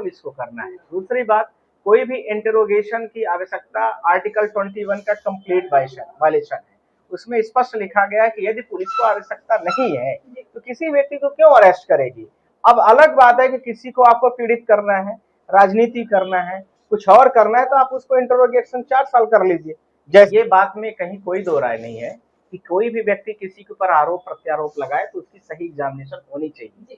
Police को करना है। दूसरी बात, कोई भी इंटरोगेशन की आवश्यकता आर्टिकल 21 का कंप्लीट वायलेशन है। उसमें स्पष्ट लिखा गया है कि यदि पुलिस को आवश्यकता नहीं है तो किसी व्यक्ति को क्यों अरेस्ट करेगी। अब अलग बात है कि किसी को आपको पीड़ित करना है, राजनीति करना है, कुछ और करना है, तो आप उसको इंटरोगेशन 4 साल कर लीजिए। जैसे ये बात में कहीं कोई दो राय नहीं है कि कोई भी व्यक्ति किसी के ऊपर आरोप प्रत्यारोप लगाए तो उसकी सही एग्जामिनेशन होनी चाहिए।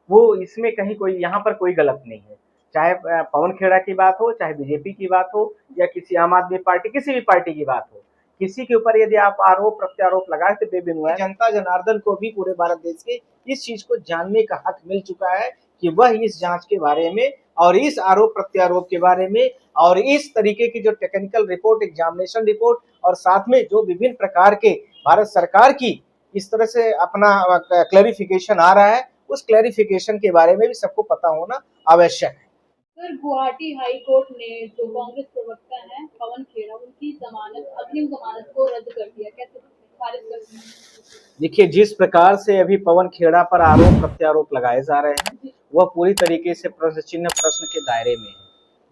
वो इसमें कहीं कोई यहाँ पर कोई गलत नहीं है, चाहे पवन खेड़ा की बात हो, चाहे बीजेपी की बात हो, या किसी आम आदमी पार्टी, किसी भी पार्टी की बात हो, किसी के ऊपर यदि आप आरोप प्रत्यारोप लगाए तो बेबिनुआ जनता जनार्दन को भी पूरे भारत देश के इस चीज को जानने का हक मिल चुका है कि वह इस जांच के बारे में और इस आरोप प्रत्यारोप के बारे में और इस तरीके की जो टेक्निकल रिपोर्ट, एग्जामिनेशन रिपोर्ट और साथ में जो विभिन्न प्रकार के भारत सरकार की इस तरह से अपना क्लैरिफिकेशन आ रहा है, उस क्लैरिफिकेशन के बारे में भी सबको पता होना आवश्यक है। सर, गुवाहाटी हाई कोर्ट ने जो कांग्रेस प्रवक्ता हैं पवन खेड़ा, उनकी जमानत, अग्रिम जमानत को रद्द कर दिया, कैसे खारिज कर दिया? देखिए, जिस प्रकार से अभी पवन खेड़ा पर आरोप प्रत्यारोप लगाए जा रहे हैं वह पूरी तरीके से प्रश्न चिन्ह प्रश्न के दायरे में है।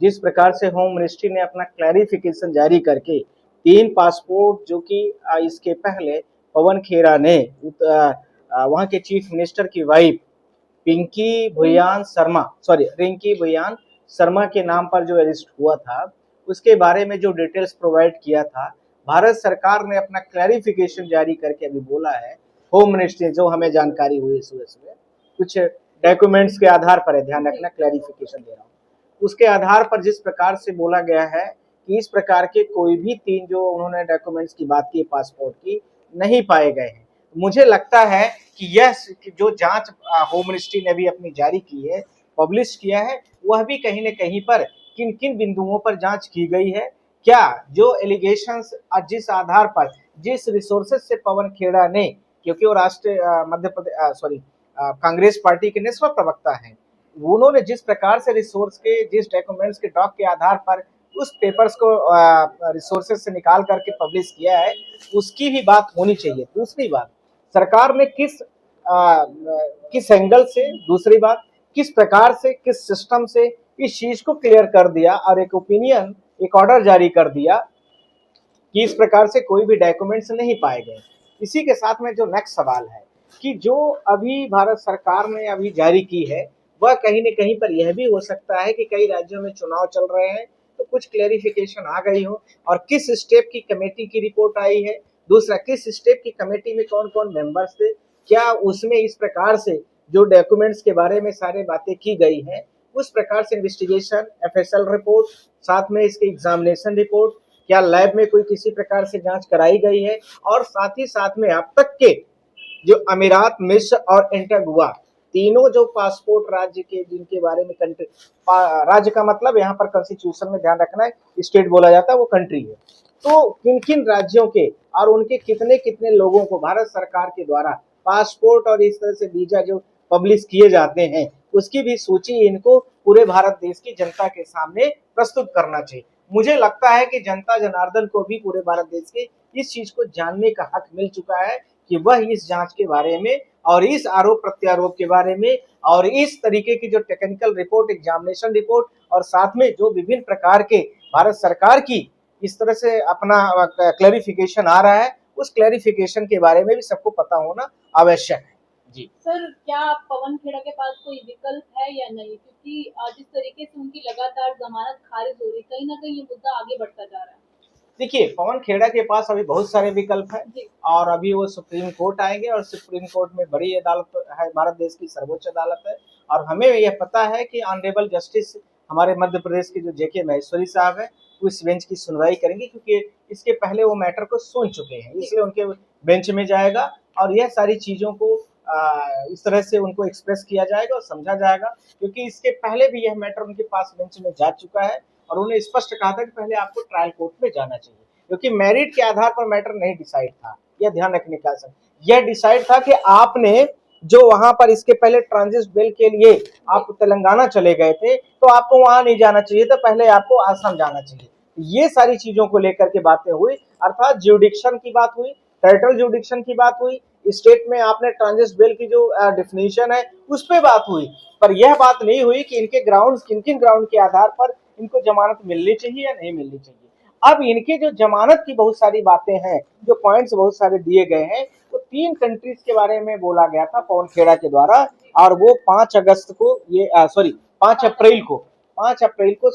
जिस प्रकार से होम मिनिस्ट्री ने अपना क्लैरिफिकेशन जारी करके 3 पासपोर्ट जो कि इसके पहले पवन खेड़ा ने वहां के चीफ मिनिस्टर की वाइफ रिंकी भुयान शर्मा के नाम पर जो अरेस्ट हुआ था, उसके बारे में जो डिटेल्स प्रोवाइड किया था, भारत सरकार ने अपना क्लैरिफिकेशन जारी करके अभी बोला है, होम मिनिस्ट्री जो हमें जानकारी हुई सुबह कुछ डॉक्यूमेंट्स के आधार पर है, ध्यान रखना क्लैरिफिकेशन दे रहा हूँ, उसके आधार पर जिस प्रकार से बोला गया है कि इस प्रकार के कोई भी 3 जो उन्होंने डॉक्यूमेंट्स की बात की पासपोर्ट की नहीं पाए गए हैं। मुझे लगता है कि यह जो जांच होम मिनिस्ट्री ने भी अपनी जारी की है, पब्लिश किया है, वह भी कहीं न कहीं पर किन किन बिंदुओं पर जांच की गई है, क्या जो एलिगेशंस जिस आधार पर जिस रिसोर्सेज से पवन खेड़ा ने, क्योंकि वो राष्ट्रीय कांग्रेस पार्टी के नेशनल प्रवक्ता हैं, उन्होंने जिस प्रकार से रिसोर्स के जिस डॉक्यूमेंट्स के डॉक के आधार पर उस पेपर्स को रिसोर्सेज से निकाल करके पब्लिश किया है, उसकी भी बात होनी चाहिए। दूसरी बात, सरकार ने किस एंगल से, दूसरी बात किस प्रकार से, किस सिस्टम से इस चीज को क्लियर कर दिया और एक ओपिनियन, एक ऑर्डर जारी कर दिया कि इस प्रकार से कोई भी डॉक्यूमेंट्स नहीं पाए गए। इसी के साथ में जो नेक्स्ट सवाल है कि जो अभी भारत सरकार ने अभी जारी की है, वह कहीं न कहीं पर यह भी हो सकता है कि कई राज्यों में चुनाव चल रहे हैं तो कुछ क्लैरिफिकेशन आ गई हो, और किस स्टेप की कमेटी की रिपोर्ट आई है, दूसरा किस स्टेप की कमेटी में कौन कौन मेंबर्स थे, क्या उसमें इस प्रकार से जो डॉक्यूमेंट्स के बारे में सारी बातें की गई हैं, उस प्रकार से इन्वेस्टिगेशन, एफएसएल रिपोर्ट, साथ में इसके एग्जामिनेशन रिपोर्ट, क्या लैब में कोई किसी प्रकार से जांच कराई गई है, और साथ ही साथ में अब तक के जो अमीरात, मिस्र और एंटीगुआ, तीनों जो पासपोर्ट राज्य के जिनके बारे में कंट्री, राज्य का मतलब यहाँ पर कॉन्स्टिट्यूशन में ध्यान रखना है, स्टेट बोला जाता है, वो कंट्री है, तो किन किन राज्यों के और उनके कितने कितने लोगों को भारत सरकार के द्वारा पासपोर्ट और इस तरह से वीजा जो पब्लिश किए जाते हैं, उसकी भी सूची इनको पूरे भारत देश की जनता के सामने प्रस्तुत करना चाहिए। मुझे लगता है कि जनता जनार्दन को भी पूरे भारत देश के इस चीज को जानने का हक मिल चुका है कि वह इस जांच के बारे में और इस आरोप प्रत्यारोप के बारे में और इस तरीके की जो टेक्निकल रिपोर्ट, एग्जामिनेशन रिपोर्ट और साथ में जो विभिन्न प्रकार के भारत सरकार की इस तरह से अपना क्लैरिफिकेशन आ रहा है, उस क्लैरिफिकेशन के बारे में भी सबको पता होना आवश्यक है। जी सर, क्या पवन खेड़ा के पास कोई विकल्प है या नहीं, क्योंकि जिस तरीके से उनकी लगातार जमानत खारिज हो रही, कहीं ना कहीं ये मुद्दा आगे बढ़ता जा रहा है। देखिए, पवन खेड़ा के पास अभी बहुत सारे विकल्प हैं और अभी वो सुप्रीम कोर्ट आएंगे और सुप्रीम कोर्ट में बड़ी अदालत है, भारत देश की सर्वोच्च अदालत है, और हमें यह पता है कि ऑनरेबल जस्टिस हमारे मध्य प्रदेश के जो जेके महेश्वरी साहब हैं, उस बेंच की सुनवाई करेंगे, क्योंकि इसके पहले वो मैटर को सुन चुके हैं, इसलिए उनके बेंच में जाएगा और यह सारी चीजों को इस तरह से उनको एक्सप्रेस किया जाएगा और समझा जाएगा, क्योंकि इसके पहले भी यह मैटर उनके पास बेंच में जा चुका है और उन्हें स्पष्ट कहा था कि पहले आपको ट्रायल कोर्ट में जाना चाहिए, क्योंकि मेरिट के आधार पर मैटर नहीं डिसाइड था, यह ध्यान रखने का सर, यह डिसाइड था कि आपने जो वहां पर इसके पहले ट्रांजिट बेल के लिए आप तेलंगाना चले गए थे, तो आपको वहां नहीं जाना चाहिए था, पहले आपको आसाम जाना चाहिए। ये सारी चीजों को लेकर के बातें हुई, अर्थात ज्यूडिक्शन की बात हुई, टेरिटोरियल ज्यूडिक्शन की बात हुई, स्टेट में आपने ट्रांजिट बेल की जो डिफिनीशन है उस पे बात हुई, पर यह बात नहीं हुई कि इनके ग्राउंड, किन किन ग्राउंड के आधार पर इनको जमानत मिलनी चाहिए या नहीं मिलनी चाहिए। अब इनके जो जमानत की बहुत सारी बातें हैं, जो पॉइंट्स बहुत सारे दिए गए हैं, वो 3 कंट्रीज के बारे में बोला गया था पवन खेड़ा के द्वारा, और वो 5 अगस्त को ये 5 अप्रैल को 5 अप्रैल को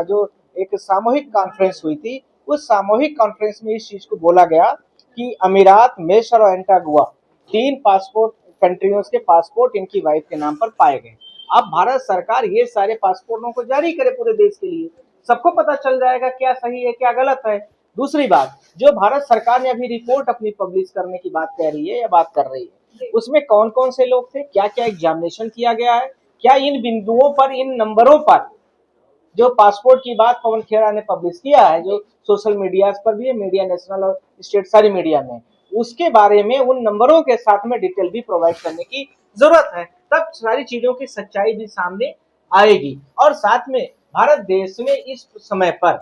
जो एक सामूहिक कॉन्फ्रेंस हुई थी, उस सामूहिक कॉन्फ्रेंस में इस चीज को बोला गया कि अमीरात, मिस्र और एंटागुआ 3 पासपोर्ट कंट्रियों के पासपोर्ट इनकी वाइफ के नाम पर पाए गए। अब भारत सरकार ये सारे पासपोर्टों को जारी करे पूरे देश के लिए, सबको पता चल जाएगा क्या सही है क्या गलत है। दूसरी बात, जो भारत सरकार ने अभी रिपोर्ट अपनी पब्लिश करने की बात कह रही है या बात कर रही है, उसमें कौन कौन से लोग थे, क्या क्या एग्जामिनेशन किया गया है, क्या इन बिंदुओं पर, इन नंबरों पर जो पासपोर्ट की बात पवन खेड़ा ने पब्लिश किया है, जो सोशल मीडिया पर भी है, मीडिया नेशनल और स्टेट सारी मीडिया में, उसके बारे में उन नंबरों के साथ में डिटेल भी प्रोवाइड करने की जरूरत है, तब सारी चीजों की सच्चाई भी सामने आएगी। और साथ में भारत देश में इस समय पर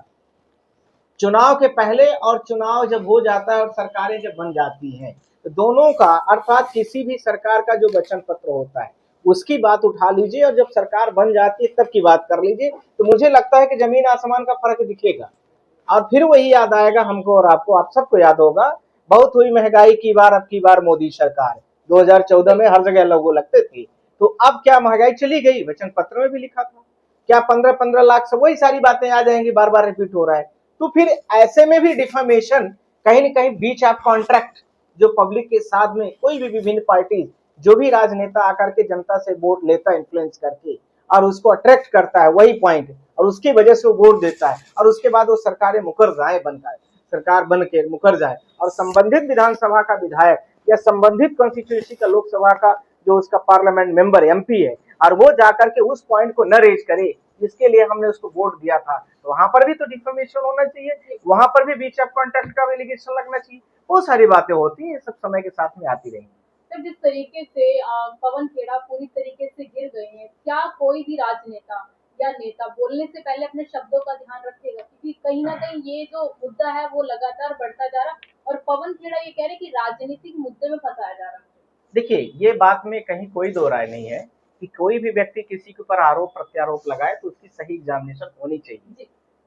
चुनाव के पहले और चुनाव जब हो जाता है और सरकारें जब बन जाती हैं, तो दोनों का, अर्थात किसी भी सरकार का जो वचन पत्र होता है उसकी बात उठा लीजिए, और जब सरकार बन जाती है तब की बात कर लीजिए, तो मुझे लगता है कि जमीन आसमान का फर्क दिखेगा। और फिर वही याद आएगा हमको और आपको, आप सबको याद होगा, बहुत हुई महंगाई की बार, अब की बार मोदी सरकार। 2014 में हर जगह लोगों लगते थे, तो अब क्या महंगाई चली गई? वचन पत्र में भी लिखा था। क्या 15-15 लाख से वही सारी बातें आ जाएंगी, बार बार रिपीट हो रहा है। तो फिर ऐसे में भी डिफेमेशन, कहीं न कहीं बीच ऑफ कॉन्ट्रैक्ट, जो पब्लिक के साथ में कोई भी विभिन्न पार्टी, जो भी राजनेता आकर के जनता से वोट लेता है इन्फ्लुएंस करके और उसको अट्रैक्ट करता है, वही पॉइंट, और उसकी वजह से वो वोट देता है, और उसके बाद वो सरकारें मुकर जाए, बनता है सरकार बन के मुकर जाए, और संबंधित विधानसभा का विधायक या संबंधित कॉन्स्टिट्यूंसी का, लोकसभा का जो उसका पार्लियामेंट मेंबर एमपी है, और वो जाकर के उस पॉइंट को न रेज करे जिसके लिए हमने उसको वोट दिया था, तो वहां पर भी तो डिफेमेशन होना चाहिए, वहां पर भी बीच ऑफ कॉन्ट्रैक्ट का एलिगेशन लगना चाहिए। वो सारी बातें होती है, सब समय के साथ में आती रहेंगी। सर, जिस तरीके से पवन खेड़ा पूरी तरीके से गिर गए हैं, क्या कोई भी राजनेता या नेता बोलने से पहले अपने शब्दों का ध्यान रखेगा? क्योंकि कहीं ना कहीं ये जो मुद्दा है वो लगातार बढ़ता जा रहा है, और पवन खेड़ा ये कह रहे हैं कि राजनीतिक मुद्दे में फंसाया जा रहा है। देखिए, ये बात में कहीं कोई दो राय नहीं है कि कोई भी व्यक्ति किसी के ऊपर आरोप प्रत्यारोप लगाए तो उसकी सही एग्जामिनेशन होनी चाहिए।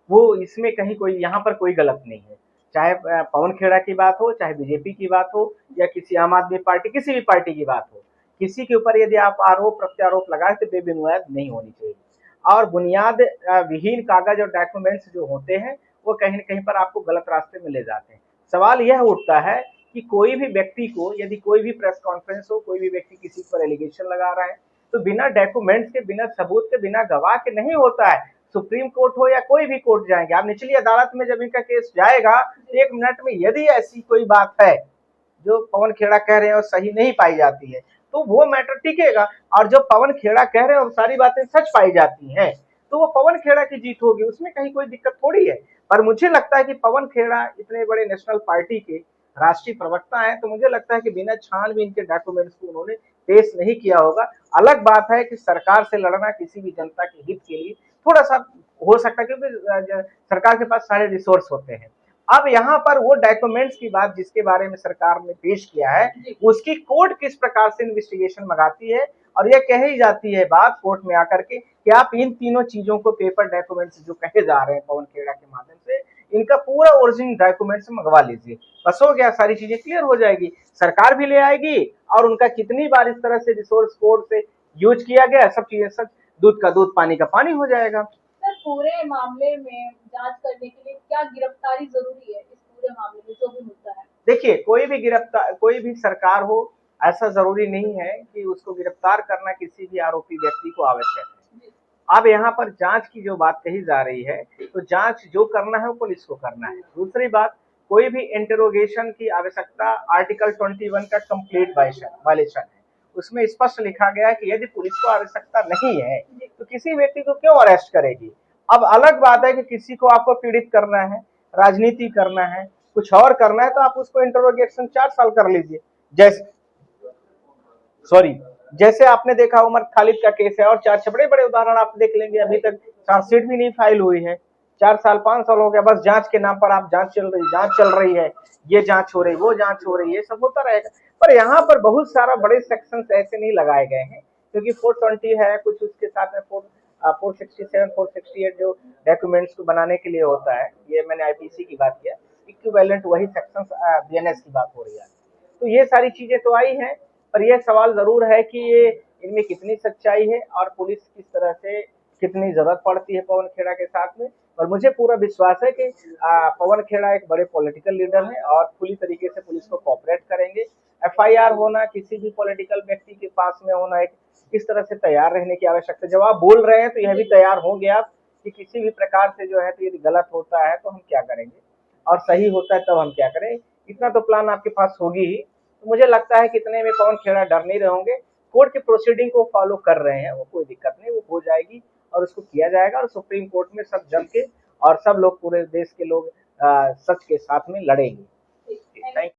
वो इसमें कहीं कोई, यहाँ पर कोई गलत नहीं है, चाहे पवन खेड़ा की बात हो, चाहे बीजेपी की बात हो, या किसी आम आदमी पार्टी, किसी भी पार्टी की बात हो, किसी के ऊपर यदि आप आरोप प्रत्यारोप लगाए तो बेबुनियाद नहीं होनी चाहिए। और बुनियाद विहीन कागज और डॉक्यूमेंट्स जो होते हैं वो कहीं न कहीं पर आपको गलत रास्ते में ले जाते हैं। सवाल यह उठता है कि कोई भी व्यक्ति को, यदि कोई भी प्रेस कॉन्फ्रेंस हो, कोई भी व्यक्ति किसी पर एलिगेशन लगा रहा है, तो बिना डॉक्यूमेंट्स के, बिना सबूत के, बिना गवाह के नहीं होता है। सुप्रीम कोर्ट हो या कोई भी कोर्ट जाएंगे आप, निचली अदालत में जब इनका केस जाएगा तो 1 मिनट में यदि ऐसी कोई बात है जो पवन खेड़ा कह रहे हैं और सही नहीं पाई जाती है, तो वो मैटर टिकेगा, और जो पवन खेड़ा कह रहे हैं और सारी बातें सच पाई जाती हैं, तो वो पवन खेड़ा की जीत होगी, उसमें कहीं कोई दिक्कत थोड़ी है। पर मुझे लगता है कि पवन खेड़ा इतने बड़े नेशनल पार्टी के राष्ट्रीय प्रवक्ता हैं, तो मुझे लगता है कि बिना छानबीन के डॉक्यूमेंट्स को उन्होंने पेश नहीं किया होगा। अलग बात है कि सरकार से लड़ना किसी भी जनता के हित के लिए थोड़ा सा हो सकता है, क्योंकि सरकार के पास सारे रिसोर्स होते हैं। अब यहाँ पर वो डॉक्यूमेंट्स की बात जिसके बारे में सरकार ने पेश किया है, उसकी कोर्ट किस प्रकार से इन्वेस्टिगेशन मंगाती है, और यह कही जाती है बात कोर्ट में आकर के कि आप इन तीनों चीजों को, पेपर डॉक्यूमेंट्स जो कहे जा रहे हैं पवन खेड़ा के माध्यम से, इनका पूरा ओरिजिनल डॉक्यूमेंट्स मंगवा लीजिए, बस हो गया, सारी चीजें क्लियर हो जाएगी, सरकार भी ले आएगी, और उनका कितनी बार इस तरह से रिसोर्स कोर्ट से यूज किया गया, सब चीजें, सब दूध का दूध पानी का पानी हो जाएगा। सर, पूरे मामले में जांच करने के लिए क्या गिरफ्तारी जरूरी है इस पूरे मामले में, जो भी मुद्दा है? देखिए, कोई भी सरकार हो, ऐसा जरूरी नहीं है कि उसको गिरफ्तार करना किसी भी आरोपी व्यक्ति को आवश्यक है। अब यहाँ पर जांच की जो बात कही जा रही है, तो जांच जो करना है वो पुलिस को करना है। दूसरी बात, कोई भी इंटरोगेशन की आवश्यकता आर्टिकल 21 का कंप्लीट वायलेशन है, उसमें स्पष्ट लिखा गया है कि यदि पुलिस को आवश्यकता नहीं है तो किसी व्यक्ति को क्यों अरेस्ट करेगी। अब अलग बात है कि किसी को आपको पीड़ित करना है, राजनीति करना है, कुछ और करना है, तो आप उसको इंटरोगेशन 4 साल कर लीजिए। जैसे आपने देखा उमर खालिद का केस है, और 4 बड़े बड़े उदाहरण आप देख लेंगे, अभी तक चार्जशीट भी नहीं फाइल हुई है, 4 साल 5 साल हो गया, बस जांच के नाम पर आप जांच चल रही है, ये जांच हो रही, वो जांच हो रही है, सब होता रहेगा। पर यहाँ पर बहुत सारा बड़े सेक्शंस ऐसे नहीं लगाए गए हैं, क्योंकि 420 है, कुछ उसके साथ में 467 468 जो डॉक्यूमेंट्स को बनाने के लिए होता है, ये मैंने आईपीसी की बात किया, इक्विवेलेंट वही सेक्शंस बीएनएस की बात हो रही है। तो ये सारी चीजें तो आई हैं, पर यह सवाल जरूर है कि ये इनमें कितनी सच्चाई है और पुलिस किस तरह से कितनी जरूरत पड़ती है पवन खेड़ा के साथ में। और मुझे पूरा विश्वास है कि पवन खेड़ा एक बड़े पॉलिटिकल लीडर हैं और पूरी तरीके से पुलिस को कोऑपरेट करेंगे। एफआईआर होना, किसी भी पॉलिटिकल व्यक्ति के पास में होना, एक इस तरह से तैयार रहने की आवश्यकता। जब आप बोल रहे हैं तो यह भी तैयार होंगे आप कि किसी भी प्रकार से जो है तो यदि गलत होता है तो हम क्या करेंगे और सही होता है तब हम क्या करें, इतना तो प्लान आपके पास होगी ही। तो मुझे लगता है कि इतने में पवन खेड़ा डर नहीं रहोगे, कोर्ट के प्रोसीडिंग को फॉलो कर रहे हैं, वो कोई दिक्कत नहीं, वो हो जाएगी और उसको किया जाएगा और सुप्रीम कोर्ट में सब जम के और सब लोग, पूरे देश के लोग सच के साथ में लड़ेंगे। थैंक